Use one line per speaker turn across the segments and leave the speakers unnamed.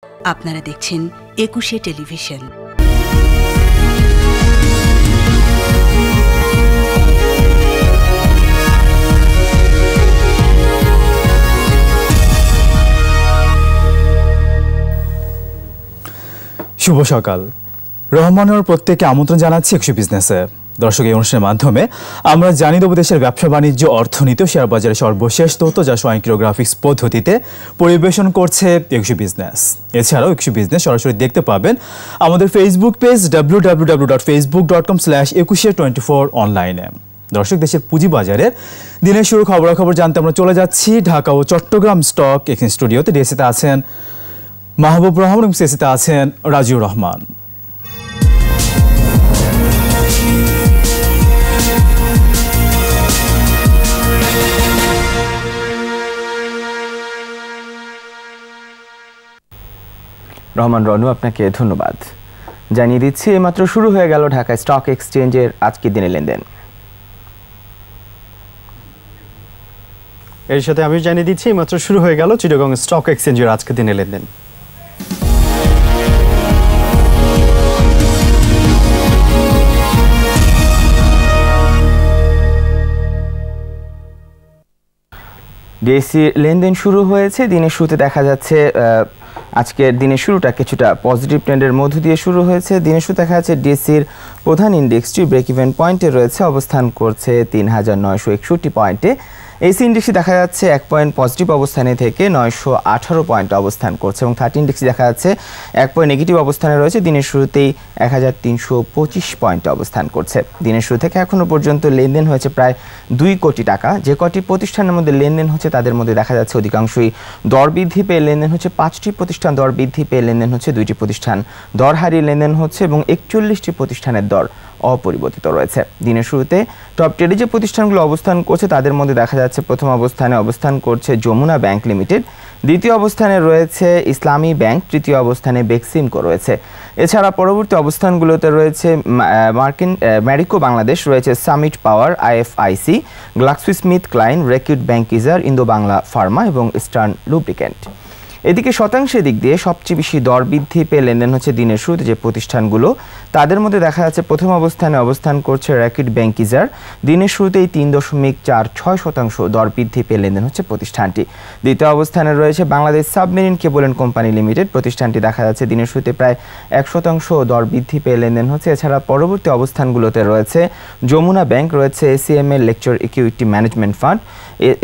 আপনারা দেখছেন ২১শে টেলিভিশন।
শুভ সকাল। রহমানের প্রত্যেককে আমন্ত্রণ জানাচ্ছি ১০০ বিজনেসে। দর্শক, এই অনুষ্ঠানের মাধ্যমে আমরা জানিয়ে দেব দেশের ব্যবসা বাণিজ্য, অর্থনীতি ও শেয়ার বাজারের সর্বশেষ তথ্য, যা স্বয়ংক্রিয় গ্রাফিক্স পদ্ধতিতে পরিবেশন করছে ১০০ বিজনেস। এছাড়াও ১০০ বিজনেস সরাসরি দেখতে পাবেন আমাদের ফেসবুক পেজ www.facebook.com/2124 অনলাইনে। দর্শক, দেশের পুঁজিবাজারের দিনের শুরু খবরাখবর জানতে আমরা চলে যাচ্ছি ঢাকা ও চট্টগ্রাম স্টক এক্সচেঞ্জ স্টুডিওতে। ডিএসিতে আছেন মাহবুব রহমান এবং সিএসিতে আছেন রাজিউর রহমান।
রহমান রনু, আপনাকে ধন্যবাদ। জানিয়ে দিচ্ছি এইমাত্র শুরু হয়ে গেল ঢাকা স্টক এক্সচেঞ্জের আজকের দিনের লেনদেন।
এর সাথে আমি জানিয়ে দিচ্ছি এইমাত্র শুরু হয়ে গেল চিটাগং স্টক এক্সচেঞ্জের আজকের দিনের লেনদেন।
ডিএসসি লেনদেন শুরু হয়েছে। দিনের শুরুতে দেখা যাচ্ছে আজকের দিনের শুরুটা কিছুটা পজিটিভ ট্রেন্ডের মধ্য দিয়ে শুরু হয়েছে। দিনের শুরু দেখা যাচ্ছে ডিএসসির প্রধান ইন্ডেক্সটি ব্রেক ইভেন পয়েন্টে রয়েছে, অবস্থান করছে ৩৯৬১ পয়েন্টে। এসি ইন্ডেক্সটি দেখা যাচ্ছে 1 পয়েন্ট পজিটিভ অবস্থানে থেকে ৯১৮ পয়েন্টে অবস্থান করছে এবং 30 ইন্ডেক্সটি দেখা যাচ্ছে 1 পয়েন্ট নেগেটিভ অবস্থানে রয়েছে। দিনের শুরুতেই ১৩২৫ পয়েন্টে অবস্থান করছে। দিনের শুরু থেকে এখনও পর্যন্ত লেনদেন হয়েছে প্রায় ২ কোটি টাকা। যে কটি প্রতিষ্ঠানের মধ্যে লেনদেন হচ্ছে তাদের মধ্যে দেখা যাচ্ছে অধিকাংশই দর বৃদ্ধি পেয়ে লেনদেন হচ্ছে। 5টি প্রতিষ্ঠান দর বৃদ্ধি পেয়ে লেনদেন হচ্ছে, 2টি প্রতিষ্ঠান দর হারিয়ে লেনদেন হচ্ছে এবং 41টি প্রতিষ্ঠানের দর অপরিবর্তিত রয়েছে। দিনের শুরুতে টপ টেডে যে প্রতিষ্ঠানগুলো অবস্থান করছে তাদের মধ্যে দেখা যাচ্ছে প্রথম অবস্থানে অবস্থান করছে যমুনা ব্যাংক লিমিটেড, দ্বিতীয় অবস্থানে রয়েছে ইসলামী ব্যাংক, তৃতীয় অবস্থানে বেক্সিমকো রয়েছে। এছাড়া পরবর্তী অবস্থানগুলোতে রয়েছে ম্যারিকো বাংলাদেশ, রয়েছে Summit Power, IFIC, GlaxoSmithKline, Reckitt Benckiser, Indo Bangla Pharma এবং ইস্টার্ন লুব্রিক্যান্ট। এদিকে শতাংশের দিক দিয়ে সবচেয়ে বেশি দর বৃদ্ধি পেয়ে লেনদেন হচ্ছে দিনের শুরুতে যে প্রতিষ্ঠানগুলো তাদের মধ্যে দেখা যাচ্ছে প্রথম অবস্থানে অবস্থান করছে রেকিউড ব্যাংকিজার। দিনের শুরুতেই ৩.৪৬% দর বৃদ্ধি পেয়ে লেনদেন হচ্ছে প্রতিষ্ঠানটি। দ্বিতীয় অবস্থানে রয়েছে Bangladesh submarine cable and company limited, প্রতিষ্ঠানটি দেখা যাচ্ছে দিনের শুরুতে প্রায় 1% দর বৃদ্ধি পেয়ে লেনদেন হচ্ছে। এছাড়া পরবর্তী অবস্থানগুলোতে রয়েছে যমুনা ব্যাংক, রয়েছে এসিএমএল লেকচার ইকুইটি ম্যানেজমেন্ট ফান্ড,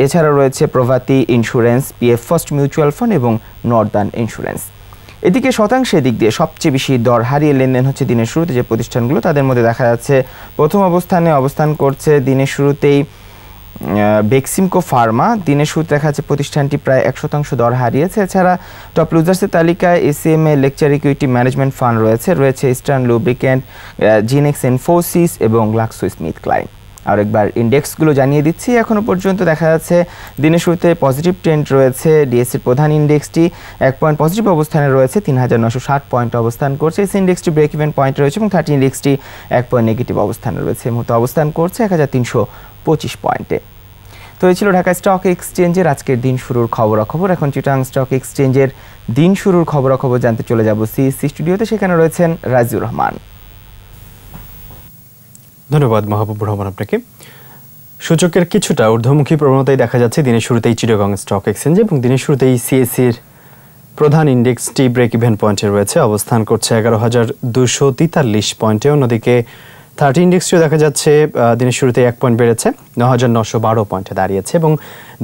এছাড়া রয়েছে Provati insurance, PF first mutual fund এবং নর্দার্ন ইন্স্যুরেন্স। এদিকে শতাংশের দিক দিয়ে সবচেয়ে বেশি দর হারিয়ে লেনদেন হচ্ছে দিনের শুরুতে যে প্রতিষ্ঠানগুলো তাদের মধ্যে দেখা যাচ্ছে প্রথম অবস্থানে অবস্থান করছে দিনের শুরুতেই বেক্সিমকো ফার্মা। দিনের শুরুতে দেখা যাচ্ছে প্রতিষ্ঠানটি প্রায় 1% দর হারিয়েছে। এছাড়া টপ লুজার্সের তালিকায় এসিএমএ লেকচার ইকুইটি ম্যানেজমেন্ট ফান্ড রয়েছে ইস্টার্ন লুব্রিক্যান্ট, জিনেক্স ইনফোসিস এবং গ্লাক্সোস্মিথক্লাইন। আর একবার ইন্ডেক্সগুলো জানিয়ে দিচ্ছি। এখনও পর্যন্ত দেখা যাচ্ছে দিনের শুরুতে পজিটিভ ট্রেন্ড রয়েছে। ডিএসসির প্রধান ইন্ডেক্সটি 1 পয়েন্ট পজিটিভ অবস্থানে রয়েছে, ৩৯৬০ পয়েন্ট অবস্থান করছে। এসি ইন্ডেক্সটি ব্রেক ইভেন পয়েন্ট রয়েছে এবং 30 ইন্ডেক্সটি 1 পয়েন্ট নেগেটিভ অবস্থানে রয়েছে। এই মুহূর্তে অবস্থান করছে ১৩২৫ পয়েন্টে। তো এই ছিল ঢাকা স্টক এক্সচেঞ্জের আজকের দিন শুরুর খবরাখবর। এখন চিটাগং স্টক এক্সচেঞ্জের দিন শুরুর খবরাখবর জানতে চলে যাব সিএসসি স্টুডিওতে। সেখানে রয়েছেন রাজিউর রহমান।
ধন্যবাদ মাহবুব রহমান আপনাকে। সূচকের কিছুটা ঊর্ধ্বমুখী প্রবণতাই দেখা যাচ্ছে দিনের শুরুতেই চিটাগং স্টক এক্সচেঞ্জ এবং দিনের শুরুতেই সিএসসির প্রধান ইন্ডেক্সটি ব্রেক ইভেন পয়েন্টে রয়েছে, অবস্থান করছে ১১,২৪৩ পয়েন্টে। অন্যদিকে 30 ইন্ডেক্সটিও দেখা যাচ্ছে দিনের শুরুতে 1 পয়েন্ট বেড়েছে, ৯,৯১২ পয়েন্টে দাঁড়িয়েছে এবং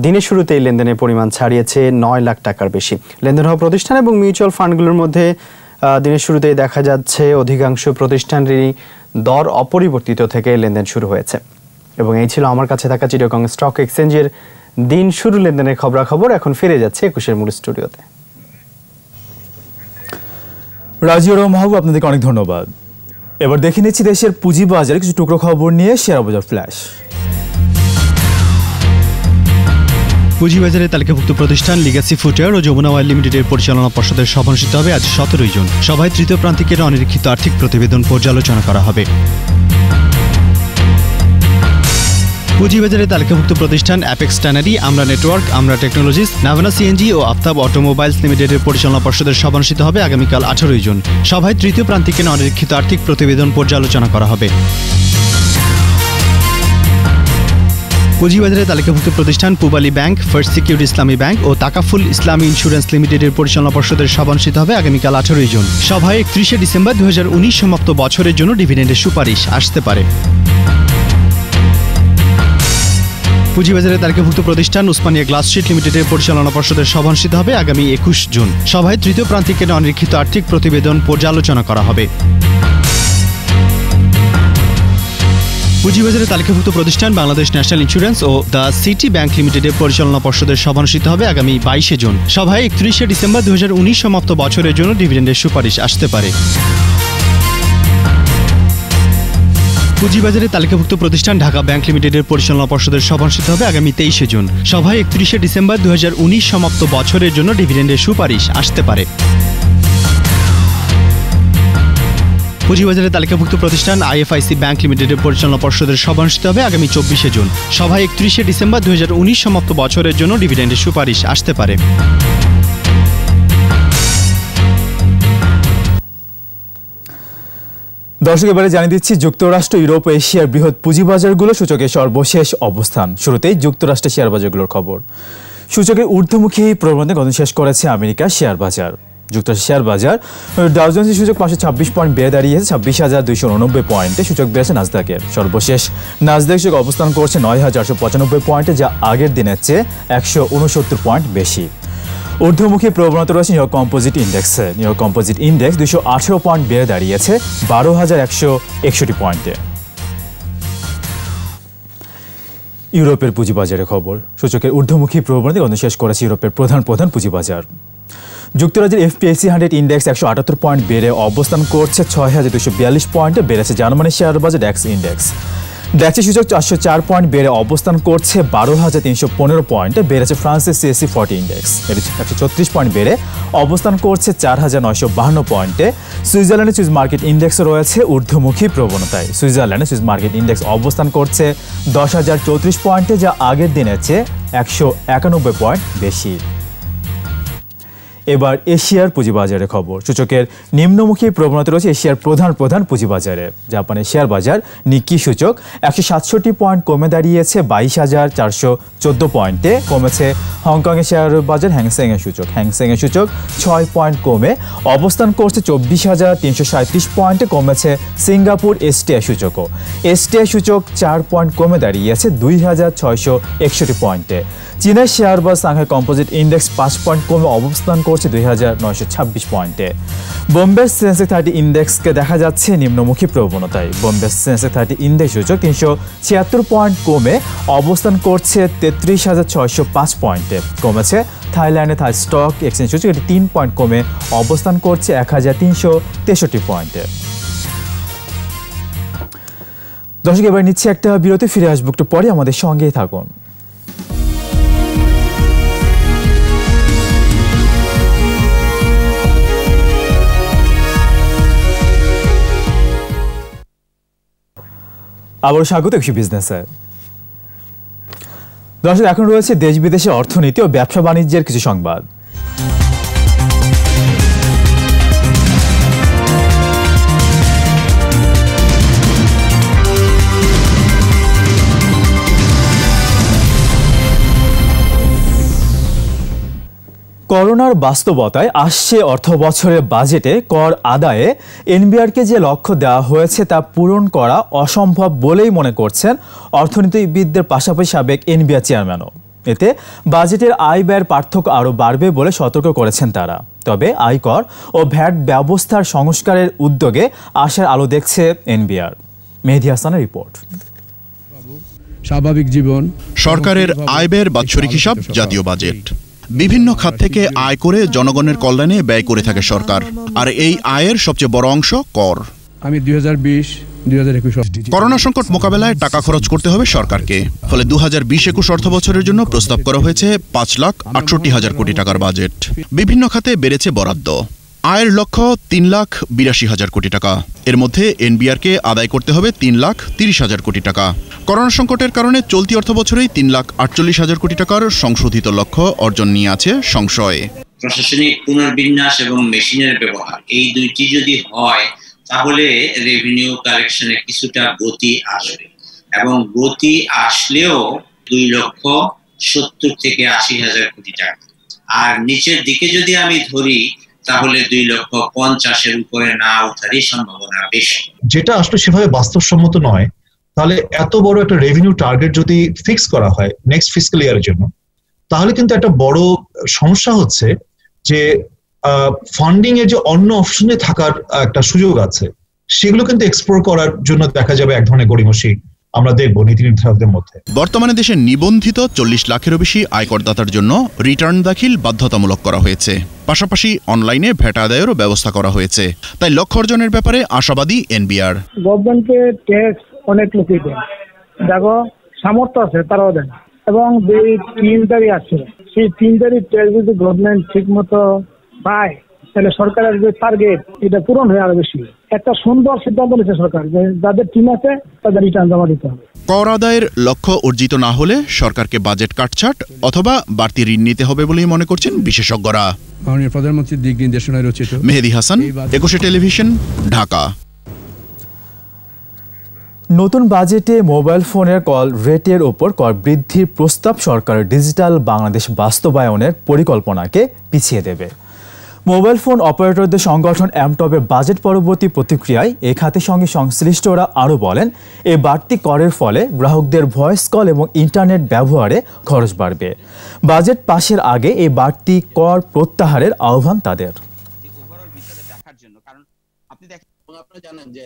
দিনের শুরুতেই লেনদেনের পরিমাণ ছাড়িয়েছে ৯ লাখ টাকার বেশি। লেনদেন হওয়া প্রতিষ্ঠান এবং মিউচুয়াল ফান্ডগুলোর মধ্যে দিনের শুরুতেই দেখা যাচ্ছে অধিকাংশ প্রতিষ্ঠানেরই দর অপরিবর্তিত থেকে লেনদেন শুরু হয়েছে। এবং এই ছিল আমার কাছে থাকা চিটাগং স্টক এক্সচেঞ্জের দিন শুরু লেনদেনের খবরাখবর। এখন ফিরে যাচ্ছে ২১-এর মূল স্টুডিওতে।
রাজিউর মাহবুব, আপনাদেরকে অনেক ধন্যবাদ। এবার দেখে নিচ্ছি দেশের পুঁজিবাজারে কিছু টুকরো খবর নিয়ে শেয়ার বাজার ফ্ল্যাশ।
পুঁজিবাজারে তালিকাভুক্ত প্রতিষ্ঠান লিগ্যাসি ফুটওয়্যার ও যমুনা অয়েল লিমিটেডের পরিচালনা পর্ষদের সভা অনুষ্ঠিত হবে আজ ১৭ জুন। সভায় তৃতীয় প্রান্তিকের অনিরীক্ষিত আর্থিক প্রতিবেদন পর্যালোচনা করা হবে। পুঁজিবাজারে তালিকাভুক্ত প্রতিষ্ঠান অ্যাপেক্স ট্যানারি, আমরা নেটওয়ার্ক, আমরা টেকনোলজিস, নাভানা সিএনজি ও আফতাব অটোমোবাইলস লিমিটেডের পরিচালনা পর্ষদের সভা অনুষ্ঠিত হবে আগামীকাল 18 জুন। সভায় তৃতীয় প্রান্তিকের অনিরীক্ষিত আর্থিক প্রতিবেদন পর্যালোচনা করা হবে। পুঁজিবাজারে তালিকাভুক্ত প্রতিষ্ঠান পূবালী ব্যাংক, ফার্স্ট সিকিউরিটি ইসলামী ব্যাংক ও তাকাফুল ইসলামী ইন্স্যুরেন্স লিমিটেডের পরিচালনা পর্ষদের সভা অনুষ্ঠিত হবে আগামীকাল 18 জুন। সভায় 31 ডিসেম্বর 2019 সমাপ্ত বছরের জন্য ডিভিডেন্ডের সুপারিশ আসতে পারে। পুঁজিবাজারে তালিকাভুক্ত প্রতিষ্ঠান উসমানিয়া গ্লাস শিট লিমিটেডের পরিচালনা পর্ষদের সভা অনুষ্ঠিত হবে আগামী 21 জুন। সভায় তৃতীয় প্রান্তিকের অনিরীক্ষিত আর্থিক প্রতিবেদন পর্যালোচনা করা হবে। পুঁজিবাজারে তালিকাভুক্ত প্রতিষ্ঠান বাংলাদেশ ন্যাশনাল ইন্স্যুরেন্স ও দ্য সিটি ব্যাংক লিমিটেডের পরিচালনা পর্ষদের সভা অনুষ্ঠিত হবে আগামী 22 জুন। সভায় 31 ডিসেম্বর 2019 সমাপ্ত বছরের জন্য ডিভিডেন্ডের সুপারিশ আসতে পারে। পুঁজিবাজারে তালিকাভুক্ত প্রতিষ্ঠান ঢাকা ব্যাংক লিমিটেডের পরিচালনা পর্ষদের সভা অনুষ্ঠিত হবে আগামী 23 জুন। সভায় 31 ডিসেম্বর 2019 সমাপ্ত বছরের জন্য ডিভিডেন্ডের সুপারিশ আসতে পারে। পুঁজিবাজারে তালিকাভুক্ত প্রতিষ্ঠান আইএফআইসি ব্যাংক লিমিটেডের পরিচালনা পর্ষদের সভা অনুষ্ঠিত হবে আগামী 24 জুন। সভায় 31 ডিসেম্বর 2019 সমাপ্ত বছরের জন্য ডিভিডেন্ডের সুপারিশ আসতে পারে।
দর্শক, এবারে জানিয়ে দিচ্ছি যুক্তরাষ্ট্র, ইউরোপ ও এশিয়ার বৃহৎ পুঁজিবাজারগুলো সূচকের সর্বশেষ অবস্থান। শুরুতেই যুক্তরাষ্ট্রের শেয়ার বাজারগুলোর খবর। সূচকের ঊর্ধ্বমুখী প্রবণতা গতি শেষ করেছে আমেরিকার শেয়ার বাজার। যুক্তরাষ্ট্রের শেয়ার বাজার ডাউ জোন্স সূচক 526 পয়েন্ট বেড়ে দাঁড়িয়েছে 26,289 পয়েন্টে। সূচক বেড়েছে নাসদাকের। সর্বশেষ নাসদাক সূচক অবস্থান করছে 9,495 পয়েন্টে, যা আগের দিনের চেয়ে 169 পয়েন্ট বেশি। ঊর্ধ্বমুখী প্রবণতা রয়েছে নিউ ইয়র্ক কম্পোজিট ইন্ডেক্সে। New York composite index 218 point বেড়ে দাঁড়িয়েছে 12,161 পয়েন্টে। ইউরোপের পুঁজিবাজারের খবর। সূচকের ঊর্ধ্বমুখী প্রবণতা গতি শেষ করেছে ইউরোপের প্রধান পুঁজিবাজার। যুক্তরাজ্যের FTSE 100 ইন্ডেক্স 178 পয়েন্ট বেড়ে অবস্থান করছে 6,242 পয়েন্টে। বেড়েছে জার্মানির শেয়ার বাজার ড্যাক্স ইন্ডেক্স। ড্যাক্সের সূচক 404 পয়েন্ট বেড়ে অবস্থান করছে 12,315 পয়েন্টে। বেড়েছে ফ্রান্সের CAC 40 ইন্ডেক্স। এটি 134 পয়েন্ট বেড়ে অবস্থান করছে 4,952 পয়েন্টে। সুইজারল্যান্ডের সুইস মার্কেট ইন্ডেক্স রয়েছে ঊর্ধ্বমুখী প্রবণতায়। সুইজারল্যান্ডের সুইস মার্কেট ইন্ডেক্স অবস্থান করছে 10,034 পয়েন্টে, যা আগের দিনের চেয়ে 191 পয়েন্ট বেশি। এবার এশিয়ার পুঁজিবাজারের খবর। সূচকের নিম্নমুখী প্রবণতা রয়েছে এশিয়ার প্রধান পুঁজিবাজারে। জাপানের শেয়ার বাজার নিক্কি সূচক 167 পয়েন্ট কমে দাঁড়িয়েছে 22,414 পয়েন্টে। কমেছে হংকংয়ের শেয়ার বাজার হ্যাংসেংয়ের সূচক। হ্যাংসেংয়ের সূচক 6 পয়েন্ট কমে অবস্থান করছে 24,337 পয়েন্টে। কমেছে সিঙ্গাপুর STI সূচকও। STI সূচক 4 পয়েন্ট কমে দাঁড়িয়েছে 2,661 পয়েন্টে। চীনের শেয়ার বাজার সাংহাই কম্পোজিট ইন্ডেক্স 5 পয়েন্ট কমে অবস্থান করছে 2,926 পয়েন্টে। বোম্বে সেন্সেক্স 30 ইন্ডেক্সকে দেখা যাচ্ছে নিম্নমুখী প্রবণতায়। বোম্বে সেন্সেক্স 30 ইন্ডেক্স সূচক 376 পয়েন্ট কমে অবস্থান করছে 33,605 পয়েন্টে। কমেছে থাইল্যান্ডে থাই স্টক এক্সচেঞ্জ সূচক। এটি 3 পয়েন্ট কমে অবস্থান করছে 1,363 পয়েন্টে। দর্শক, এবার নিচ্ছে একটা বিরতি। ফিরে আসবো একটু পরে, আমাদের সঙ্গেই থাকুন। আবার স্বাগত একুশে বিজনেসে। দর্শক, এখন রয়েছে দেশ বিদেশের অর্থনীতি ও ব্যবসা বাণিজ্যের কিছু সংবাদ। করোনার বাস্তবতায় আসছে অর্থ বছরের বাজেটে কর আদায়ে এনবিআরকে যে লক্ষ্য দেওয়া হয়েছে তা পূরণ করা অসম্ভব বলেই মনে করছেন অর্থনীতিবিদদের, পাশাপাশি সাবেক এনবিআর চেয়ারম্যানও। এতে বাজেটের আয় ব্যয়ের পার্থক্য আরও বাড়বে বলে সতর্ক করেছেন তারা। তবে আয়কর ও ভ্যাট ব্যবস্থার সংস্কারের উদ্যোগে আশার আলো দেখছে এনবিআর। মেহেদী হাসানের রিপোর্ট।
স্বাভাবিক জীবন,
সরকারের আয় ব্যয়ের বাৎসরিক হিসাব জাতীয় বাজেট। বিভিন্ন খাত থেকে আয় করে জনগণের কল্যাণে ব্যয় করে থাকে সরকার, আর এই আয়ের সবচেয়ে বড় অংশ কর।
আমি 2020-2021
করোনা সংকট মোকাবেলায় টাকা খরচ করতে হবে সরকারকে। ফলে 2020-21 অর্থ বছরের জন্য প্রস্তাব করা হয়েছে 5,68,000 কোটি টাকার বাজেট। বিভিন্ন খাতে বেড়েছে বরাদ্দ। আয়ের লক্ষ্য ৩,৮২,০০০ কোটি টাকা। এর মধ্যে এনবিআরকে আদায় করতে হবে ৩,৩০,০০০ কোটি টাকা। করোনা সংকটের কারণে চলতি অর্থবছরেই ৩,৪৮,০০০ কোটি টাকার সংশোধিত লক্ষ্য অর্জন নিয়ে আছে সংশয়।
প্রশাসনিক পুনর্বিন্যাস এবং মেশিনের ব্যবহার, এই দুইটি যদি হয় তাহলে রেভিনিউ কালেকশনে কিছুটা গতি আসবে, এবং গতি আসলেও 2,70,000 থেকে 80,000 কোটি টাকা। আর নিচের দিকে যদি আমি ধরি তাহলে 2,50,000-এর উপরে না ওঠারই সম্ভাবনা বেশি।
যেটা আসলে সেভাবে বাস্তবসম্মত নয়, তাহলে এত বড় একটা রেভিনিউ টার্গেট যদি ফিক্স করা হয় নেক্সট ফিসক্যাল ইয়ারের জন্য, তাহলে কিন্তু একটা বড় সমস্যা হচ্ছে যে ফান্ডিং এর যে অন্য অপশনে থাকার একটা সুযোগ আছে, সেগুলো কিন্তু এক্সপ্লোর করার জন্য দেখা যাবে এক ধরনের গড়িমসি আমরা দেখব নীতি নির্ধারকদের মধ্যে।
বর্তমানে দেশে নিবন্ধিত 40 লাখেরও বেশি আয়করদাতার জন্য রিটার্ন দাখিল বাধ্যতামূলক করা হয়েছে। পাশাপাশি অনলাইনে ভ্যাট আদায়েরও ব্যবস্থা করা হয়ে তাই লক্ষ্য অর্জনের ব্যাপারে আশাবাদী এনবিআর।
গভর্নমেন্টকে ট্যাক্স অনেক লোকই দেন, দেখো সামর্থ্য আছে তারাও দেন, এবং যে 3 তারিখ আছে সেই 3 তারিখ ট্যাক্স যদি গভর্নমেন্ট ঠিক মতো পায় তাহলে সরকারের যে টার্গেট এটা পূরণ হয়ে আরো বেশি। একটা সুন্দর সিদ্ধান্ত নিয়েছে সরকার যে যাদের টিম আছে তাদের রিটার্ন জমা দিতে হবে।
কর আদায়ের লক্ষ্য অর্জিত না হলে সরকারকে বাজেট কাটছাট অথবা বাড়তি ঋণ নিতে হবে বলেই মনে করছেন বিশেষজ্ঞরা।
মাননীয় প্রধানমন্ত্রীর দিক নির্দেশনায় রচিত।
মেহেদী হাসান, 21 টেলিভিশন, ঢাকা।
নতুন বাজেটে মোবাইল ফোনের কল রেটের ওপর কর বৃদ্ধির প্রস্তাব সরকারের ডিজিটাল বাংলাদেশ বাস্তবায়নের পরিকল্পনাকে পিছিয়ে দেবে। মোবাইল ফোন অপারেটরদের সংগঠন এমটবের বাজেট পরবর্তী প্রতিক্রিয়ায় এ খাতের সঙ্গে সংশ্লিষ্টরা আরও বলেন, এই বাড়তি করের ফলে গ্রাহকদের ভয়েস কল এবং ইন্টারনেট ব্যবহারে খরচ বাড়বে। বাজেট পাশের আগে এই বাড়তি কর প্রত্যাহারের আহ্বান তাদের।
আপনারা জানেন যে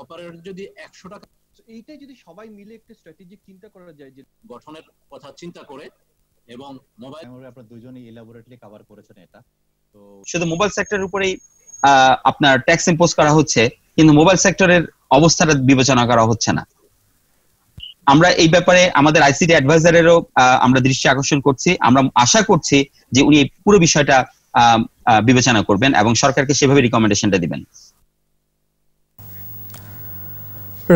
অপারেটর যদি 100 টাকা, এইটাই যদি সবাই মিলে একটা স্ট্র্যাটেজিক চিন্তা করা যায় যে গঠনের কথা চিন্তা করে, এবং মোবাইল আপনারা দুজনেই এলাবোরেটলি কভার করেছেন এটা। তো
শুধু মোবাইল সেক্টরের উপরেই আপনার ট্যাক্স ইম্পোজ করা হচ্ছে, কিন্তু মোবাইল সেক্টরের অবস্থাটা বিবেচনা করা হচ্ছে না। আমরা এই ব্যাপারে আমাদের আইসিটি অ্যাডভাইজারেরও আমরা দৃষ্টি আকর্ষণ করছি। আমরা আশা করছি যে উনি পুরো বিষয়টা বিবেচনা করবেন এবং সরকারকে সেভাবে রিকমেন্ডেশনটা দিবেন।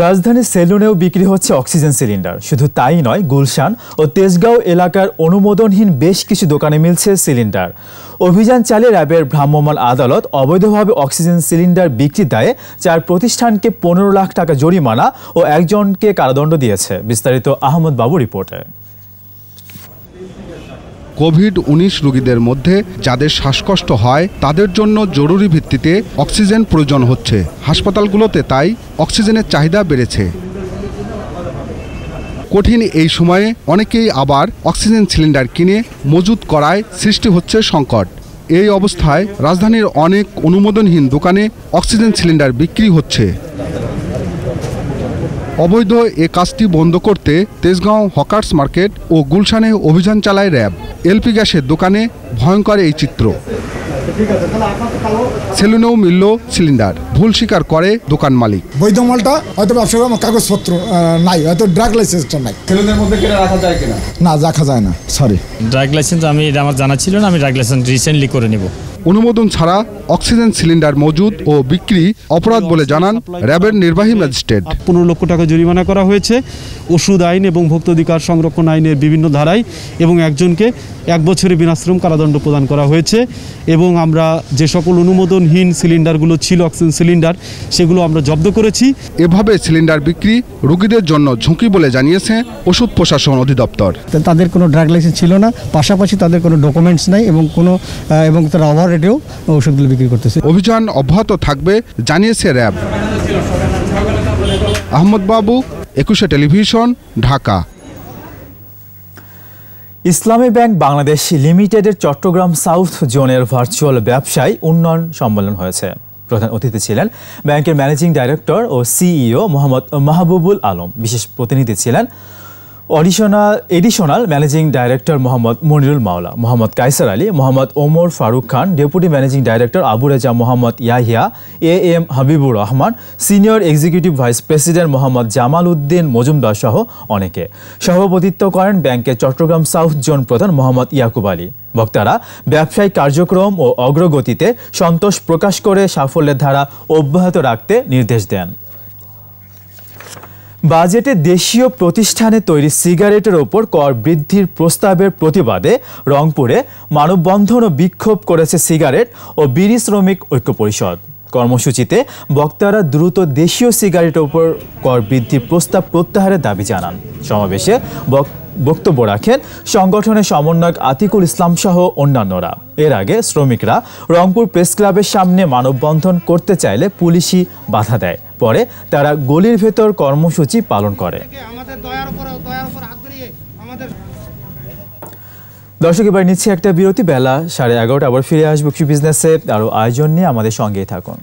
রাজধানীর সেলুনেও বিক্রি হচ্ছে অক্সিজেন সিলিন্ডার। শুধু তাই নয়, গুলশান ও তেজগাঁও এলাকার অনুমোদনহীন বেশ কিছু দোকানে মিলছে সিলিন্ডার। অভিযান চালিয়ে র্যাবের ভ্রাম্যমাণ আদালত অবৈধভাবে অক্সিজেন সিলিন্ডার বিক্রির দায়ে 4 প্রতিষ্ঠানকে 15 লাখ টাকা জরিমানা ও 1 জনকে কারাদণ্ড দিয়েছে। বিস্তারিত আহমদ বাবু রিপোর্টে।
কোভিড-19 রোগীদের মধ্যে যাদের শ্বাসকষ্ট হয় তাদের জন্য জরুরি ভিত্তিতে অক্সিজেন প্রয়োজন হচ্ছে। হাসপাতালগুলোতে তাই অক্সিজেনের চাহিদা বেড়েছে। কঠিন এই সময়ে অনেকেই আবার অক্সিজেন সিলিন্ডার কিনে মজুত করায় সৃষ্টি হচ্ছে সংকট। এই অবস্থায় রাজধানীর অনেক অনুমোদনহীন দোকানে অক্সিজেন সিলিন্ডার বিক্রি হচ্ছে। অবৈধ এ কাজটি বন্ধ করতে তেজগাঁও হকার্স মার্কেট ও গুলশানে অভিযান চালায় র্যাব। এলপি গ্যাসের দোকানে ভয়ঙ্কর এই চিত্র। সেলুনেও মিলল সিলিন্ডার, ভুল স্বীকার করে দোকান মালিক।
বৈধ মালটা হয়তো ব্যবসার কাগজপত্র নাই, হয়তো ড্রাগ লাইসেন্সটা নাই। সেলুনের মধ্যে কেটে রাখা যায় কিনা? না, রাখা যায় না, সরি।
ড্রাগ লাইসেন্স এটা আমার জানা ছিল না, আমি ড্রাগ লাইসেন্স রিসেন্টলি করে নিব।
অনুমোদন ছাড়া অক্সিজেন সিলিন্ডার মজুদ ও বিক্রি অপরাধ বলে জানান র্যাবের নির্বাহী ম্যাজিস্ট্রেট।
15 লক্ষ টাকা জরিমানা করা হয়েছে ওষুধ আইন এবং ভোক্তা অধিকার সংরক্ষণ আইনের বিভিন্ন ধারায়, এবং একজনকে 1 বছরের বিনাশ্রম কারাদণ্ড প্রদান করা হয়েছে। এবং আমরা যে সকল অনুমোদনহীন সিলিন্ডারগুলো ছিল অক্সিজেন সিলিন্ডার, সেগুলো আমরা জব্দ করেছি।
এভাবে সিলিন্ডার বিক্রি রোগীদের জন্য ঝুঁকি বলে জানিয়েছে ওষুধ প্রশাসন অধিদপ্তর।
তাদের কোনো ড্রাগ লাইসেন্স ছিল না, পাশাপাশি তাদের কোনো ডকুমেন্টস নাই এবং তারা ওভার রেটেও ওষুধগুলো বিক্রি করতেছে।
অভিযান অব্যাহত থাকবে জানিয়েছে র্যাব। আহমদ বাবু, 21 টেলিভিশন, ঢাকা।
ইসলামী ব্যাংক বাংলাদেশ লিমিটেডের চট্টগ্রাম সাউথ জোনের ভার্চুয়াল ব্যবসায়ী উন্নয়ন সম্মেলন হয়েছে। প্রধান অতিথি ছিলেন ব্যাংকের ম্যানেজিং ডাইরেক্টর ও সিইও মোহাম্মদ মাহবুবুল আলম। বিশেষ প্রতিনিধি ছিলেন additional managing director Mohammad Monirul Mawla, Mohammad Kaiser Ali, Mohammad Omar Faruk Khan, deputy managing director Abu Reza Mohammad Yahya, M Habibur Rahman, senior executive vice president Mohammad Jamal Uddin Majumder সহ অনেকে। সভাপতিত্ব করেন ব্যাংকের চট্টগ্রাম সাউথ জোন প্রধান মোহাম্মদ ইয়াকুব আলী। বক্তারা ব্যবসায়িক কার্যক্রম ও অগ্রগতিতে সন্তোষ প্রকাশ করে সাফল্যের ধারা অব্যাহত রাখতে নির্দেশ দেন। বাজেটে দেশীয় প্রতিষ্ঠানে তৈরি সিগারেটের ওপর কর বৃদ্ধির প্রস্তাবের প্রতিবাদে রংপুরে মানববন্ধন ও বিক্ষোভ করেছে সিগারেট ও বিড়ি শ্রমিক ঐক্য পরিষদ। কর্মসূচিতে বক্তারা দ্রুত দেশীয় সিগারেটের ওপর কর বৃদ্ধির প্রস্তাব প্রত্যাহারের দাবি জানান। সমাবেশে বক্তব্য রাখেন সংগঠনের সমন্বয়ক আতিকুল ইসলাম সহ অন্যান্যরা। এর আগে শ্রমিকরা রংপুর প্রেস ক্লাবের সামনে মানববন্ধন করতে চাইলে পুলিশই বাধা দেয়। পরে তারা গলির ভেতর কর্মসূচি পালন করে। দর্শক, এবার নিচ্ছে একটা বিরতি। বেলা 11:30 আবার ফিরে আসবো বিজনেসে আরো আয়োজন নিয়ে, আমাদের সঙ্গেই থাকুন।